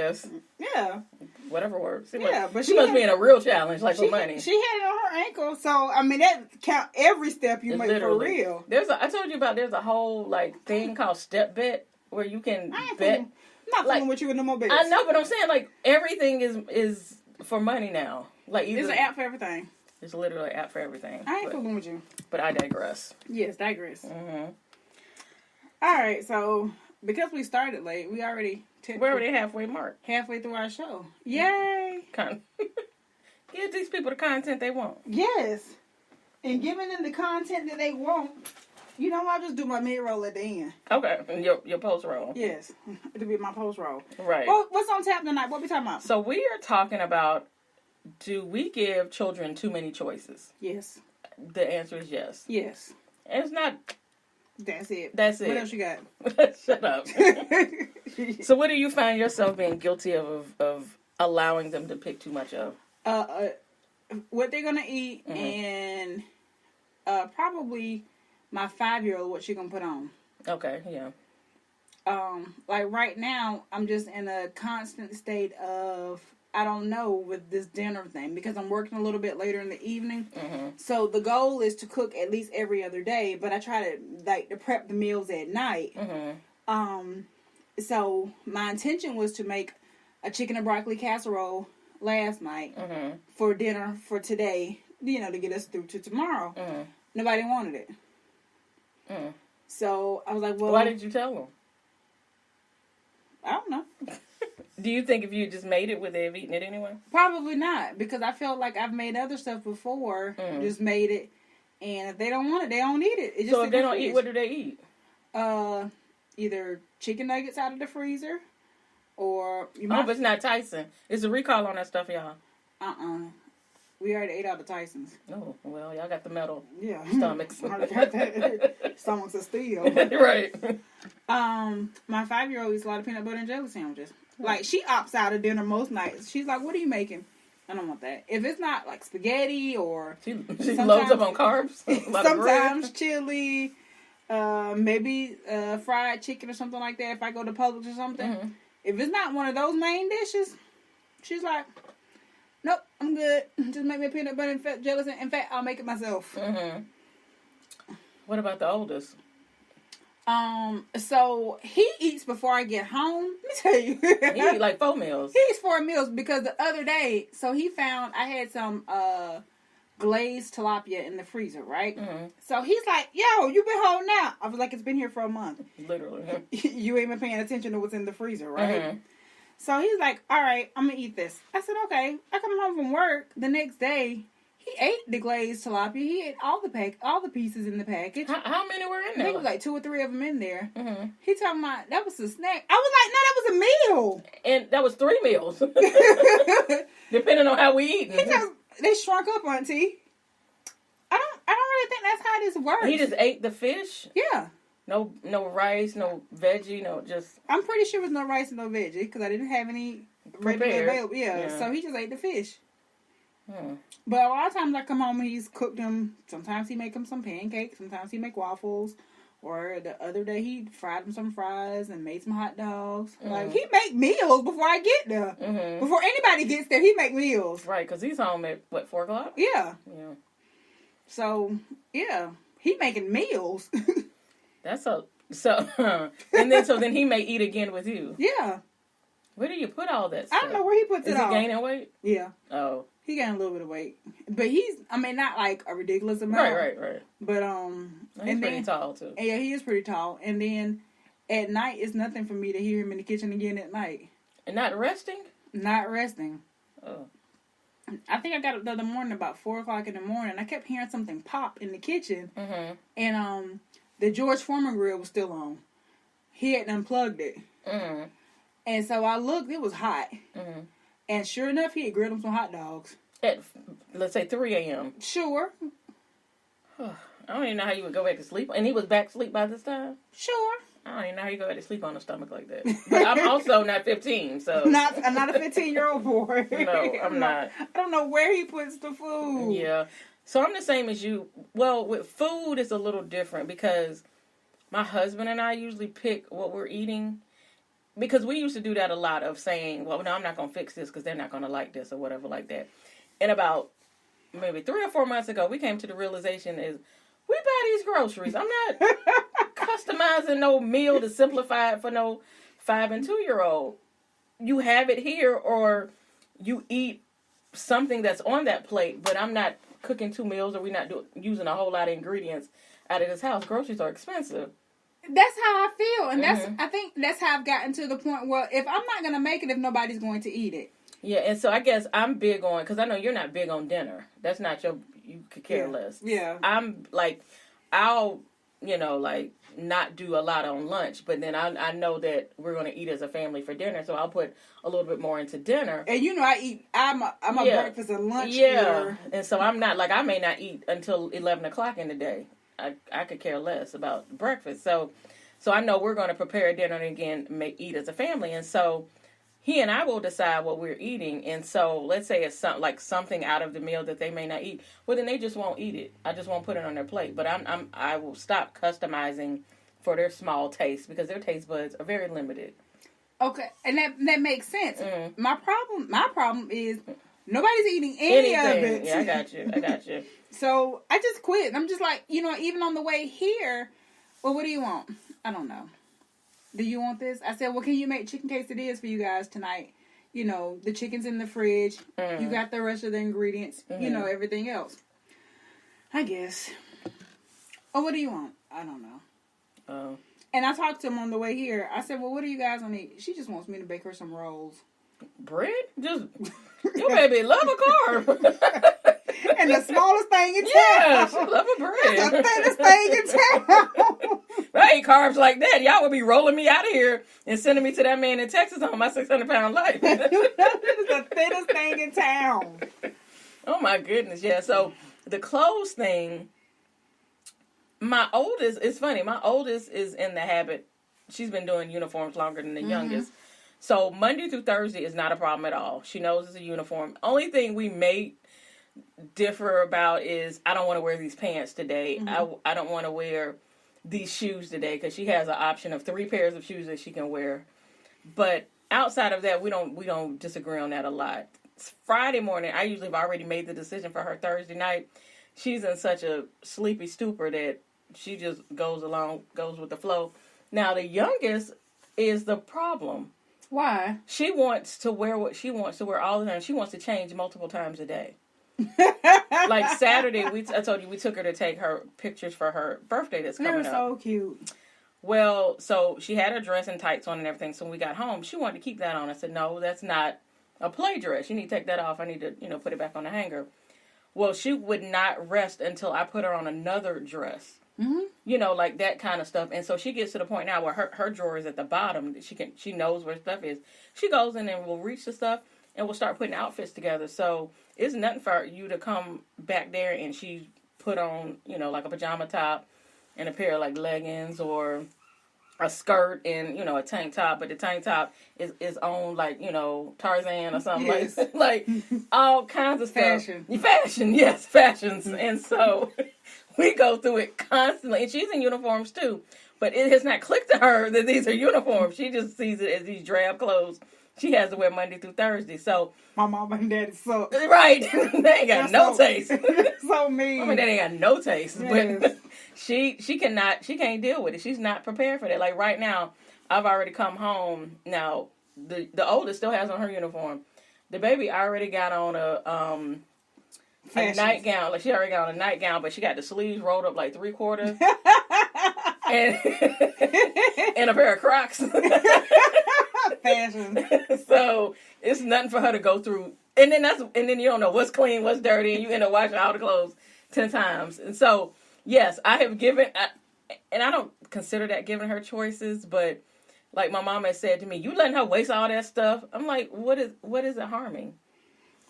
guess. Yeah. Whatever works. But she must be in a real challenge, like for money. She had it on her ankle, so I mean that count every step you make for real. I told you about. There's a whole thing called step bet where you can bet. I'm not fooling with you with no more bets. I know, but I'm saying everything is for money now. There's an app for everything. It's literally an app for everything. I ain't fooling with you. But I digress. Yes, digress. Mm-hmm. All right, so because we started late, we're already halfway mark. Halfway through our show. Yay! Give these people the content they want. Yes. And giving them the content that they want, I'll just do my mid-roll at the end. Okay. And your post-roll. Yes. It'll be my post-roll. Right. Well, what's on tap tonight? What we talking about? So we are talking about, do we give children too many choices? Yes. The answer is yes. Yes. And it's not... That's it. What else you got? Shut up. So what do you find yourself being guilty of allowing them to pick too much of? What they're going to eat, and probably my 5-year-old, what she going to put on. Okay, yeah. Right now, I'm just in a constant state of, I don't know, with this dinner thing, because I'm working a little bit later in the evening. Mm-hmm. So the goal is to cook at least every other day, but I try to prep the meals at night. Mm-hmm. So my intention was to make a chicken and broccoli casserole last night for dinner for today, to get us through to tomorrow. Mm-hmm. Nobody wanted it. Mm-hmm. So I was like, well... Why did you tell them? I don't know. Do you think if you just made it, would they have eaten it anyway? Probably not, because I felt like I've made other stuff before, just made it, and if they don't want it, they don't eat it. So if they don't eat, what do they eat? Either chicken nuggets out of the freezer, or... but it's not Tyson. It's a recall on that stuff, y'all. We already ate out of Tyson's. Oh, well, y'all got the metal stomachs. Stomachs of steel. Right. My 5-year-old eats a lot of peanut butter and jelly sandwiches. She opts out of dinner most nights. She's like, what are you making? I don't want that. If it's not spaghetti or... She loads up on carbs. Sometimes chili, maybe fried chicken or something like that if I go to Publix or something. Mm-hmm. If it's not one of those main dishes, she's like, nope, I'm good. Just make me a peanut butter and jelly sandwich. In fact, I'll make it myself. Mm-hmm. What about the oldest? So he eats before I get home. Let me tell you. He eats 4 meals. He eats 4 meals because the other day, so he found I had some glazed tilapia in the freezer, right? Mm-hmm. So he's like, yo, you been holding out. I was like, it's been here for a month. Literally. You ain't been paying attention to what's in the freezer, right? Mm-hmm. So he's like, all right, I'm going to eat this. I said, okay. I come home from work the next day. He ate the glazed tilapia. He ate all the pieces in the package. How many were in there? I think it was 2 or 3 of them in there. Mm-hmm. He talking about that was a snack. I was like, no, that was a meal. And that was 3 meals, depending on how we eat. They shrunk up, Auntie. I don't really think that's how this works. He just ate the fish. Yeah. No rice, no veggie, no just. I'm pretty sure it was no rice and no veggie because I didn't have any readily available. Yeah, so he just ate the fish. But a lot of times I come home and he's cooked them. Sometimes he make them some pancakes. Sometimes he make waffles. Or the other day he fried them some fries and made some hot dogs. Mm-hmm. Like he make meals before I get there. Mm-hmm. Before anybody gets there, he make meals. Right, because he's home at 4:00. Yeah. Yeah. So yeah, he making meals. And then he may eat again with you. Yeah. Where do you put all that stuff? I don't know where he puts it all. Is he gaining weight? Yeah. Oh. He gained a little bit of weight. But not like a ridiculous amount. Right. But, he's pretty tall, too. Yeah, he is pretty tall. And then, at night, it's nothing for me to hear him in the kitchen again at night. And not resting? Not resting. Oh. I think I got up the other morning about 4:00 in the morning. I kept hearing something pop in the kitchen. Mm-hmm. And, the George Foreman grill was still on. He had unplugged it. Mm-hmm. And so I looked, it was hot. Mm-hmm. And sure enough, he had grilled him some hot dogs. At, let's say, 3 a.m. Sure. I don't even know how you would go back to sleep. And he was back asleep by this time? Sure. I don't even know how you go back to sleep on a stomach like that. But I'm also not 15, so... I'm not a 15-year-old boy. No, I'm not. I don't know where he puts the food. Yeah. So I'm the same as you. Well, with food, it's a little different because my husband and I usually pick what we're eating. because we used to do that a lot of saying, well, no, I'm not going to fix this because they're not going to like this or whatever like that. And about maybe 3 or 4 months ago, we came to the realization is we buy these groceries. I'm not customizing no meal to simplify it for no 5 and 2-year-old. You have it here or you eat something that's on that plate, but I'm not cooking 2 meals or we're not using a whole lot of ingredients out of this house. Groceries are expensive. That's how I feel. And I think that's how I've gotten to the point where if I'm not going to make it, if nobody's going to eat it. Yeah, and so I guess I'm big on, because I know you're not big on dinner. That's not you could care less. Yeah. I'm like, I'll, like not do a lot on lunch, but then I know that we're going to eat as a family for dinner, so I'll put a little bit more into dinner. And I'm a breakfast and lunch eater. And so I'm not, like, I may not eat until 11 o'clock in the day. I could care less about breakfast. So I know we're going to prepare dinner and again eat as a family. And so he and I will decide what we're eating. And so let's say it's something out of the meal that they may not eat. Well, then they just won't eat it. I just won't put it on their plate. But I will stop customizing for their small taste because their taste buds are very limited. Okay, and that makes sense. My problem is nobody's eating any of it. Yeah, I got you. So I just quit. I'm just like, even on the way here, well, what do you want? I don't know. Do you want this? I said, well, can you make chicken quesadillas for you guys tonight? The chicken's in the fridge. You got the rest of the ingredients. Everything else. I guess. Oh, what do you want? I don't know. Oh. And I talked to him on the way here. I said, well, what do you guys want to eat? She just wants me to bake her some rolls. Bread? Just, your baby love a carb. And the smallest thing in town. Yeah, she love a bread. That's the thinnest thing in town. If I eat carbs like that, y'all would be rolling me out of here and sending me to that man in Texas on my 600-pound life. This is the thinnest thing in town. Oh, my goodness. Yeah, so the clothes thing, it's funny. My oldest is in the habit. She's been doing uniforms longer than the youngest. So Monday through Thursday is not a problem at all. She knows it's a uniform. Only thing we may differ about is I don't want to wear these pants today. I don't want to wear these shoes today because she has an option of 3 pairs of shoes that she can wear. But outside of that, we don't disagree on that a lot. It's Friday morning, I usually have already made the decision for her Thursday night. She's in such a sleepy stupor that she just goes with the flow. Now the youngest is the problem. Why? She wants to wear what she wants to wear all the time. She wants to change multiple times a day. Like Saturday, I told you we took her to take her pictures for her birthday that's coming up. They're so cute. Well, so she had her dress and tights on and everything. So when we got home, she wanted to keep that on. I said, no, that's not a play dress. You need to take that off. I need to, put it back on the hanger. Well, she would not rest until I put her on another dress. Like that kind of stuff. And so she gets to the point now where her drawer is at the bottom. She knows where stuff is. She goes in and will reach the stuff and we'll start putting outfits together. So it's nothing for you to come back there and she put on, like a pajama top and a pair of like leggings or a skirt and, a tank top. But the tank top is on like, Tarzan or something like all kinds of stuff. Fashion, yes, fashions. And so we go through it constantly. And she's in uniforms too. But it has not clicked to her that these are uniforms. She just sees it as these drab clothes she has to wear Monday through Thursday. So my mom and daddy suck. Right. They ain't got no taste. So mean. Mom and daddy ain't got no taste. Yes. But she can't deal with it. She's not prepared for that. Like right now, I've already come home. Now, the oldest still has on her uniform. The baby already got on a nightgown. Like she already got on a nightgown, but she got the sleeves rolled up like 3/4. and a pair of Crocs. Fashion. So it's nothing for her to go through. And then you don't know what's clean, what's dirty, and you end up washing all the clothes 10 times. And so, yes, I have given, and I don't consider that giving her choices, but like my mom has said to me, you letting her waste all that stuff? I'm like, what is it harming?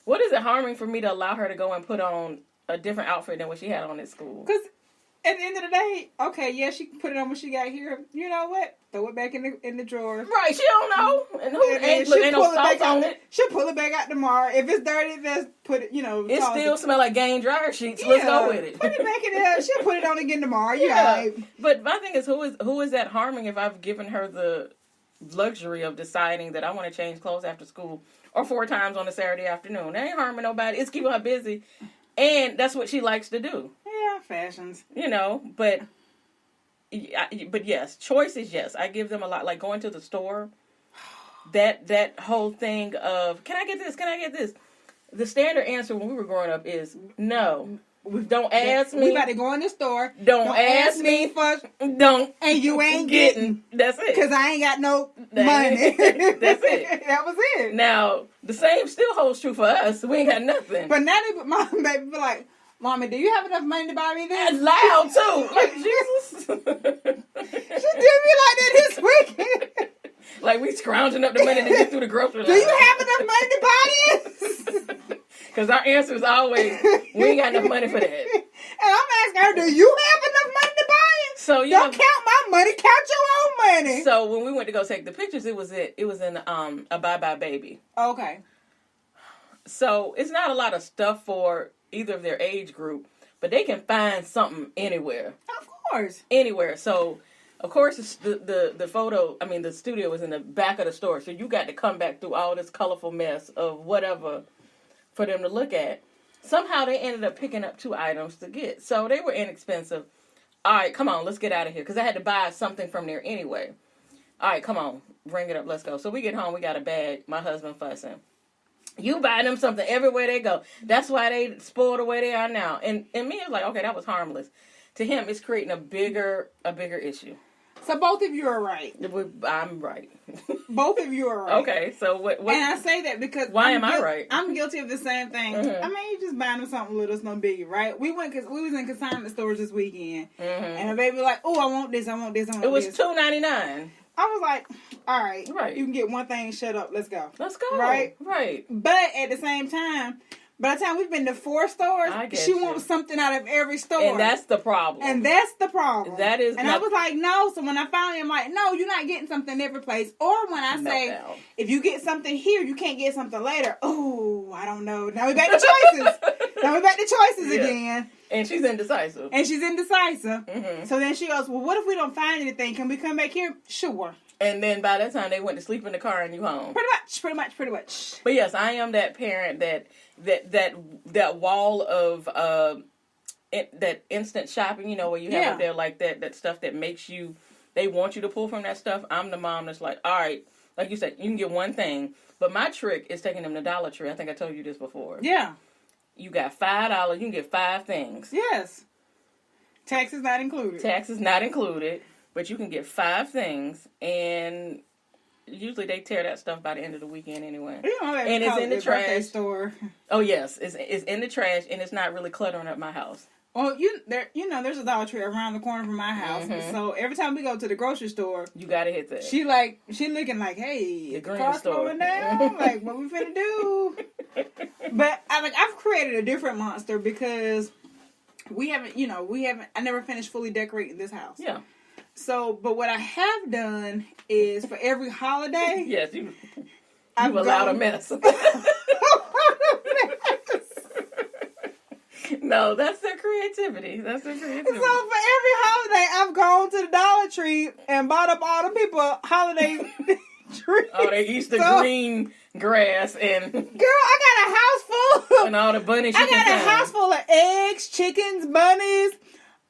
What is it harming for me to allow her to go and put on a different outfit than what she had on at school? Because at the end of the day, okay, yeah, she can put it on when she got here. You know what? Throw it back in the drawer. Right, she don't know. And ain't no salt on it. She'll pull it back out tomorrow. If it's dirty, just put it, It still smell like Gain dryer sheets. Yeah, let's go with it. Put it back in there. She'll put it on again tomorrow. Yeah. Right. But my thing is, who is that harming if I've given her the luxury of deciding that I want to change clothes after school or 4 times on a Saturday afternoon. That ain't harming nobody. It's keeping her busy. And that's what she likes to do. Yeah, fashions. You know, but yes, choice is yes. I give them a lot. Like going to the store, that whole thing of, can I get this? Can I get this? The standard answer when we were growing up is no. Don't ask me. We about to go in the store. Don't ask me for. Don't. And you ain't getting. That's it. Because I ain't got no money. That's it. That was it. Now, the same still holds true for us. We ain't got nothing. But now my baby be like, Mommy, do you have enough money to buy me this? And loud, too. Like, Jesus. She did me like that this weekend. Like, we scrounging up the money to get through the grocery line. Do you have enough money to buy this? Because our answer is always, we ain't got enough money for that. And I'm asking her, do you have enough money to buy it? So Don't count my money, count your own money. So when we went to go take the pictures, it was in a Bye Bye Baby. Okay. So it's not a lot of stuff for either of their age group, but they can find something anywhere. Of course. Anywhere. So, of course, the studio was in the back of the store, so you got to come back through all this colorful mess of whatever for them to look at. Somehow they ended up picking up 2 items to get. So they were inexpensive. All right, come on, let's get out of here. Because I had to buy something from there anyway. All right, come on, bring it up, let's go. So we get home, we got a bag, my husband fussing. You buy them something everywhere they go. That's why they spoiled the way they are now. And me, it's like, okay, that was harmless. To him, it's creating a bigger issue. So both of you are right. I'm right. Both of you are right. Okay, so what? And I say that because why am I right? I'm guilty of the same thing. Mm-hmm. I mean, you just buying them something little, it's no biggie, right? We was in consignment stores this weekend, and my baby was like, "Oh, I want this, I want this, I want this." It was $2.99. I was like, "All right, right. You can get one thing. Shut up. Let's go. Let's go. Right. But at the same time, by the time we've been to 4 stores, she wants something out of every store. And that's the problem. That is. And I was like, no. So when I finally am like, no, you're not getting something every place. Or when I say, if you get something here, you can't get something later. Oh, I don't know. Now we're back to choices. Again. And she's indecisive. Mm-hmm. So then she goes, well, what if we don't find anything? Can we come back here? Sure. And then by that time, they went to sleep in the car and you home. Pretty much. But yes, I am that parent that wall of that instant shopping, you know, where you have it there like that stuff that makes you, they want you to pull from that stuff. I'm the mom that's like, all right, like you said, you can get one thing. But my trick is taking them to Dollar Tree. I think I told you this before. Yeah. You got $5, you can get 5 things. Yes. Taxes not included. But you can get 5 things, and usually they tear that stuff by the end of the weekend anyway. And it's in the trash. Store. Oh yes, it's in the trash, and it's not really cluttering up my house. Well, there's a Dollar Tree around the corner from my house, so every time we go to the grocery store, you gotta hit that. She looking like, hey, the car's going down. Like, what we finna do? But I've created a different monster because I never finished fully decorating this house. Yeah. So, but what I have done is for every holiday. Yes, you've allowed a mess. No, that's their creativity. So for every holiday, I've gone to the Dollar Tree and bought up all the people holiday trees. Oh, they Easter green grass and... Girl, I got a house full of... And all the bunnies I got a house full of eggs, chickens, bunnies,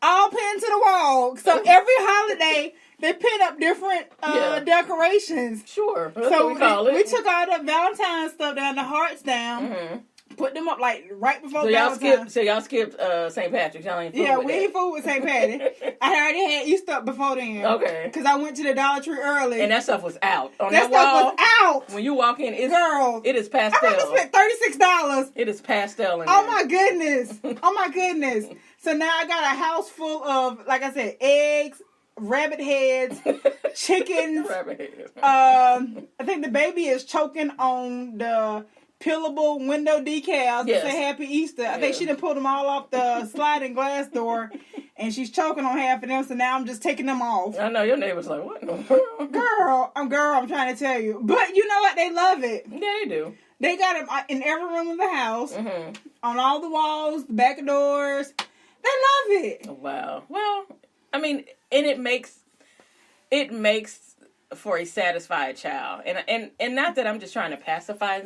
all pinned to the wall. So every holiday, they pin up different decorations. Sure. That's what we call it. We took all the Valentine's stuff down, the hearts down. Mm-hmm. Put them up like right before Valentine's. So y'all skipped St. Patrick's. Y'all ain't fool with we ain't fool with St. Patty. I already had Easter up before then. Okay. Because I went to the Dollar Tree early. And that stuff was out. On that stuff was out. When you walk in, it is pastel. I must have spent $36. It is pastel in there. Oh my goodness. So now I got a house full of, like I said, eggs, rabbit heads, chickens. Rabbit heads. I think the baby is choking on the peelable window decals that say Happy Easter. I think she done pulled them all off the sliding glass door, and she's choking on half of them, so now I'm just taking them off. I know, your neighbor's like, what in the world? Girl, I'm trying to tell you. But you know what? They love it. Yeah, they do. They got them in every room of the house, on all the walls, the back doors. They love it. Wow. Well, I mean, and it makes for a satisfied child. And not that I'm just trying to pacify